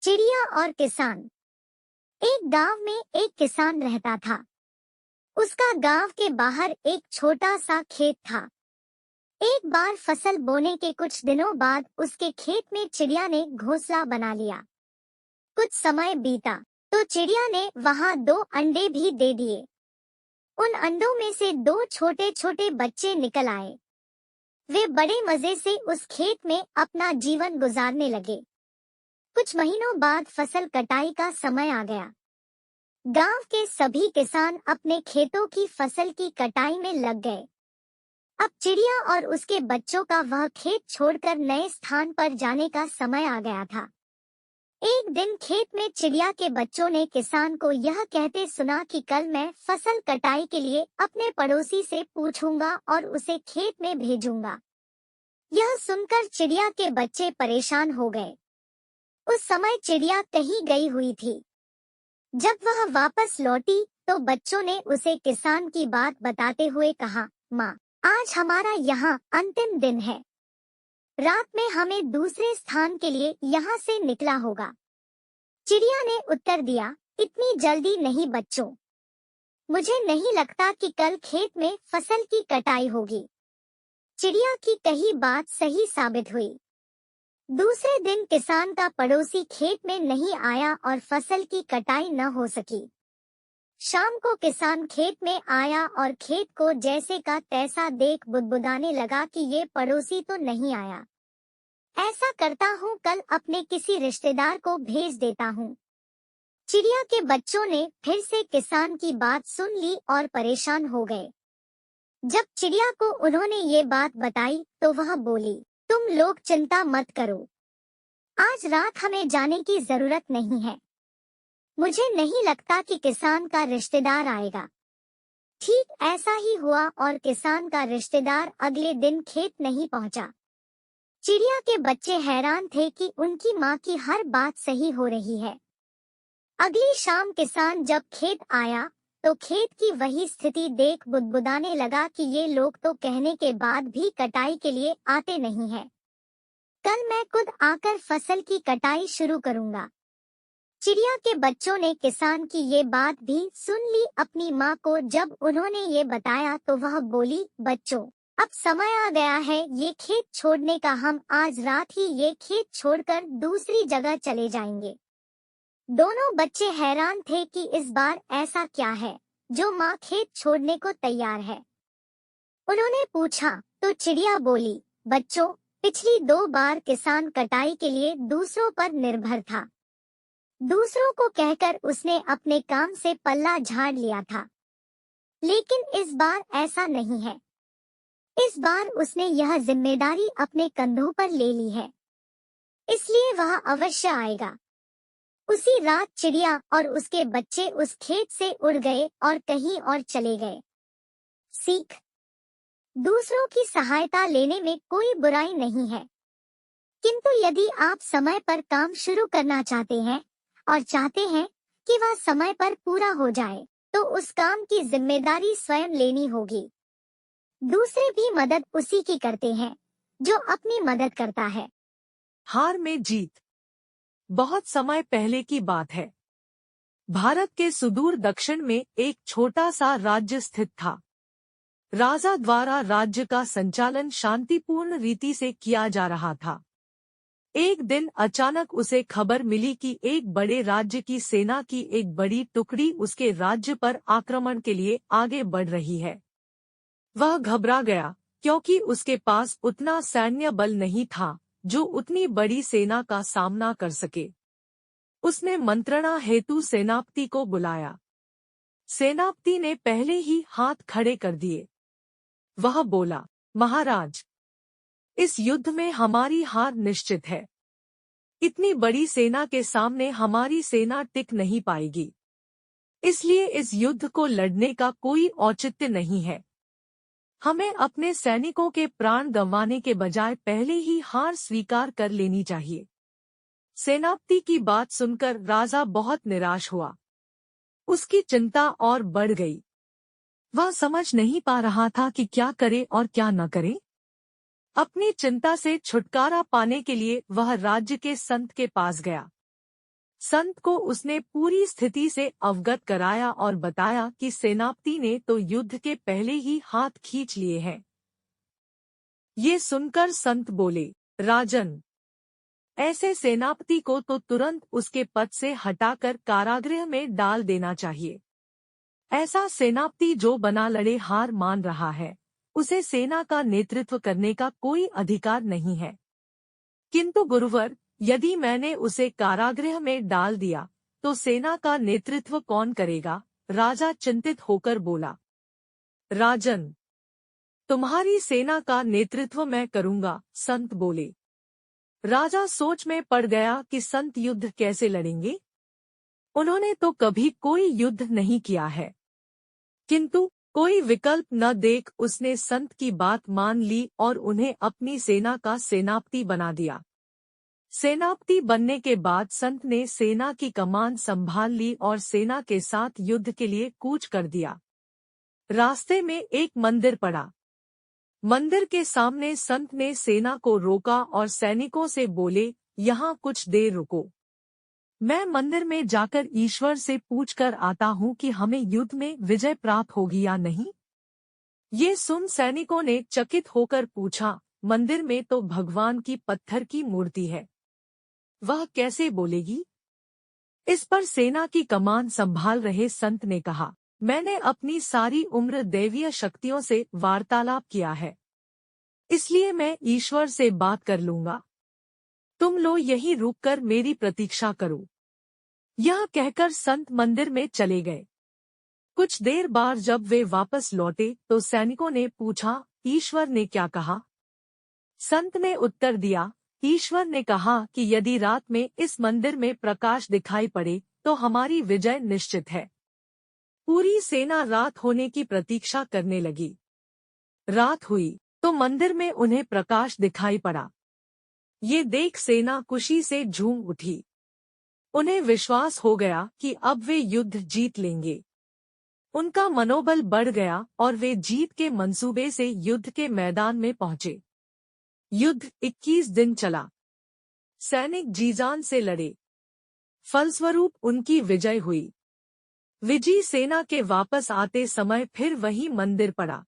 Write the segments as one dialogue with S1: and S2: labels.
S1: चिड़िया और किसान। एक गांव में एक किसान रहता था। उसका गांव के बाहर एक छोटा सा खेत था। एक बार फसल बोने के कुछ दिनों बाद उसके खेत में चिड़िया ने घोंसला बना लिया। कुछ समय बीता तो चिड़िया ने वहां 2 अंडे भी दे दिए। उन अंडों में से 2 छोटे छोटे बच्चे निकल आए। वे बड़े मजे से उस खेत में अपना जीवन गुजारने लगे। कुछ महीनों बाद फसल कटाई का समय आ गया। गांव के सभी किसान अपने खेतों की फसल की कटाई में लग गए। अब चिड़िया और उसके बच्चों का वह खेत छोड़कर नए स्थान पर जाने का समय आ गया था। एक दिन खेत में चिड़िया के बच्चों ने किसान को यह कहते सुना कि कल मैं फसल कटाई के लिए अपने पड़ोसी से पूछूंगा और उसे खेत में भेजूंगा। यह सुनकर चिड़िया के बच्चे परेशान हो गए। उस समय चिड़िया कहीं गई हुई थी। जब वह वापस लौटी तो बच्चों ने उसे किसान की बात बताते हुए कहा, माँ, आज हमारा यहाँ अंतिम दिन है। रात में हमें दूसरे स्थान के लिए यहाँ से निकला होगा। चिड़िया ने उत्तर दिया, इतनी जल्दी नहीं बच्चों, मुझे नहीं लगता कि कल खेत में फसल की कटाई होगी। चिड़िया की कही बात सही साबित हुई। दूसरे दिन किसान का पड़ोसी खेत में नहीं आया और फसल की कटाई न हो सकी। शाम को किसान खेत में आया और खेत को जैसे का तैसा देख बुदबुदाने लगा कि ये पड़ोसी तो नहीं आया। ऐसा करता हूँ, कल अपने किसी रिश्तेदार को भेज देता हूँ। चिड़िया के बच्चों ने फिर से किसान की बात सुन ली और परेशान हो गए। जब चिड़िया को उन्होंने ये बात बताई तो वह बोली, तुम लोग चिंता मत करो, आज रात हमें जाने की जरूरत नहीं है। मुझे नहीं लगता कि किसान का रिश्तेदार आएगा। ठीक ऐसा ही हुआ और किसान का रिश्तेदार अगले दिन खेत नहीं पहुंचा। चिड़िया के बच्चे हैरान थे कि उनकी माँ की हर बात सही हो रही है। अगली शाम किसान जब खेत आया तो खेत की वही स्थिति देख बुदबुदाने लगा कि ये लोग तो कहने के बाद भी कटाई के लिए आते नहीं हैं। कल मैं खुद आकर फसल की कटाई शुरू करूंगा। चिड़िया के बच्चों ने किसान की ये बात भी सुन ली। अपनी माँ को जब उन्होंने ये बताया तो वह बोली, बच्चों, अब समय आ गया है ये खेत छोड़ने का। हम आज रात ही ये खेत छोड़कर दूसरी जगह चले जाएंगे। दोनों बच्चे हैरान थे कि इस बार ऐसा क्या है जो माँ खेत छोड़ने को तैयार है। उन्होंने पूछा तो चिड़िया बोली, बच्चों, पिछली 2 बार किसान कटाई के लिए दूसरों पर निर्भर था। दूसरों को कहकर उसने अपने काम से पल्ला झाड़ लिया था, लेकिन इस बार ऐसा नहीं है। इस बार उसने यह जिम्मेदारी अपने कंधों पर ले ली है, इसलिए वह अवश्य आएगा। उसी रात चिड़िया और उसके बच्चे उस खेत से उड़ गए और कहीं और चले गए। सीख: दूसरों की सहायता लेने में कोई बुराई नहीं है, किंतु यदि आप समय पर काम शुरू करना चाहते हैं और चाहते हैं कि वह समय पर पूरा हो जाए, तो उस काम की जिम्मेदारी स्वयं लेनी होगी। दूसरे भी मदद उसी की करते हैं जो अपनी मदद करता है।
S2: हार में जीत। बहुत समय पहले की बात है। भारत के सुदूर दक्षिण में एक छोटा सा राज्य स्थित था। राजा द्वारा राज्य का संचालन शांतिपूर्ण रीति से किया जा रहा था। एक दिन अचानक उसे खबर मिली कि एक बड़े राज्य की सेना की एक बड़ी टुकड़ी उसके राज्य पर आक्रमण के लिए आगे बढ़ रही है। वह घबरा गया क्योंकि उसके पास उतना सैन्य बल नहीं था जो उतनी बड़ी सेना का सामना कर सके। उसने मंत्रणा हेतु सेनापति को बुलाया। सेनापति ने पहले ही हाथ खड़े कर दिए। वह बोला, महाराज, इस युद्ध में हमारी हार निश्चित है। इतनी बड़ी सेना के सामने हमारी सेना टिक नहीं पाएगी, इसलिए इस युद्ध को लड़ने का कोई औचित्य नहीं है। हमें अपने सैनिकों के प्राण गंवाने के बजाय पहले ही हार स्वीकार कर लेनी चाहिए। सेनापति की बात सुनकर राजा बहुत निराश हुआ। उसकी चिंता और बढ़ गई। वह समझ नहीं पा रहा था कि क्या करे और क्या न करे। अपनी चिंता से छुटकारा पाने के लिए वह राज्य के संत के पास गया। संत को उसने पूरी स्थिति से अवगत कराया और बताया कि सेनापति ने तो युद्ध के पहले ही हाथ खींच लिए हैं। ये सुनकर संत बोले, राजन, ऐसे सेनापति को तो तुरंत उसके पद से हटाकर कारागृह में डाल देना चाहिए। ऐसा सेनापति जो बना लड़े हार मान रहा है, उसे सेना का नेतृत्व करने का कोई अधिकार नहीं है। किंतु गुरुवर, यदि मैंने उसे कारागृह में डाल दिया तो सेना का नेतृत्व कौन करेगा? राजा चिंतित होकर बोला। राजन, तुम्हारी सेना का नेतृत्व मैं करूंगा, संत बोले। राजा सोच में पड़ गया कि संत युद्ध कैसे लड़ेंगे। उन्होंने तो कभी कोई युद्ध नहीं किया है। किंतु कोई विकल्प न देख उसने संत की बात मान ली और उन्हें अपनी सेना का सेनापति बना दिया। सेनापति बनने के बाद संत ने सेना की कमान संभाल ली और सेना के साथ युद्ध के लिए कूच कर दिया। रास्ते में एक मंदिर पड़ा। मंदिर के सामने संत ने सेना को रोका और सैनिकों से बोले, यहाँ कुछ देर रुको। मैं मंदिर में जाकर ईश्वर से पूछकर आता हूँ कि हमें युद्ध में विजय प्राप्त होगी या नहीं। ये सुन सैनिकों ने चकित होकर पूछा, मंदिर में तो भगवान की पत्थर की मूर्ति है, वह कैसे बोलेगी? इस पर सेना की कमान संभाल रहे संत ने कहा, मैंने अपनी सारी उम्र दैवीय शक्तियों से वार्तालाप किया है, इसलिए मैं ईश्वर से बात कर लूंगा। तुम लोग यहीं रुककर मेरी प्रतीक्षा करो। यह कहकर संत मंदिर में चले गए। कुछ देर बाद जब वे वापस लौटे तो सैनिकों ने पूछा, ईश्वर ने क्या कहा? संत ने उत्तर दिया, ईश्वर ने कहा कि यदि रात में इस मंदिर में प्रकाश दिखाई पड़े तो हमारी विजय निश्चित है। पूरी सेना रात होने की प्रतीक्षा करने लगी। रात हुई तो मंदिर में उन्हें प्रकाश दिखाई पड़ा। ये देख सेना खुशी से झूम उठी। उन्हें विश्वास हो गया कि अब वे युद्ध जीत लेंगे। उनका मनोबल बढ़ गया और वे जीत के मंसूबे से युद्ध के मैदान में पहुंचे। युद्ध 21 दिन चला। सैनिक जीजान से लड़े। फलस्वरूप उनकी विजय हुई। विजयी सेना के वापस आते समय फिर वही मंदिर पड़ा।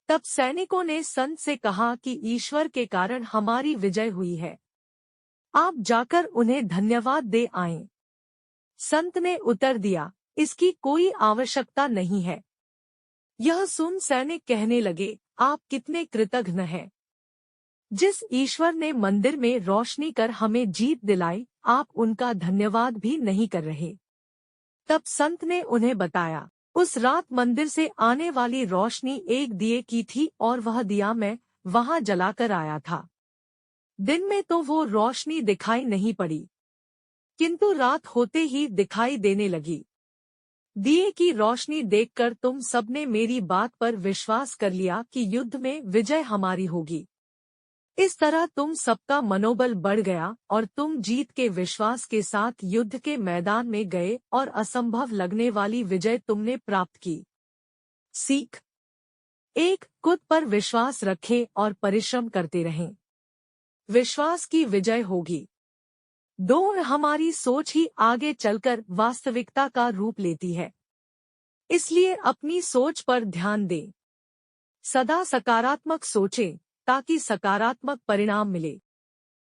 S2: तब सैनिकों ने संत से कहा कि ईश्वर के कारण हमारी विजय हुई है, आप जाकर उन्हें धन्यवाद दे आएं। संत ने उत्तर दिया, इसकी कोई आवश्यकता नहीं है। यह सुन सैनिक कहने लगे, आप कितने कृतघ्न हैं। जिस ईश्वर ने मंदिर में रोशनी कर हमें जीत दिलाई, आप उनका धन्यवाद भी नहीं कर रहे। तब संत ने उन्हें बताया, उस रात मंदिर से आने वाली रोशनी एक दिए की थी और वह दिया मैं वहां जलाकर आया था। दिन में तो वो रोशनी दिखाई नहीं पड़ी, किंतु रात होते ही दिखाई देने लगी। दिए की रोशनी देखकर तुम सबने मेरी बात पर विश्वास कर लिया कि युद्ध में विजय हमारी होगी। इस तरह तुम सबका मनोबल बढ़ गया और तुम जीत के विश्वास के साथ युद्ध के मैदान में गए और असंभव लगने वाली विजय तुमने प्राप्त की। सीख 1, खुद पर विश्वास रखें और परिश्रम करते रहें। विश्वास की विजय होगी। 2, हमारी सोच ही आगे चलकर वास्तविकता का रूप लेती है, इसलिए अपनी सोच पर ध्यान दें। सदा सकारात्मक सोचें ताकि सकारात्मक परिणाम मिले।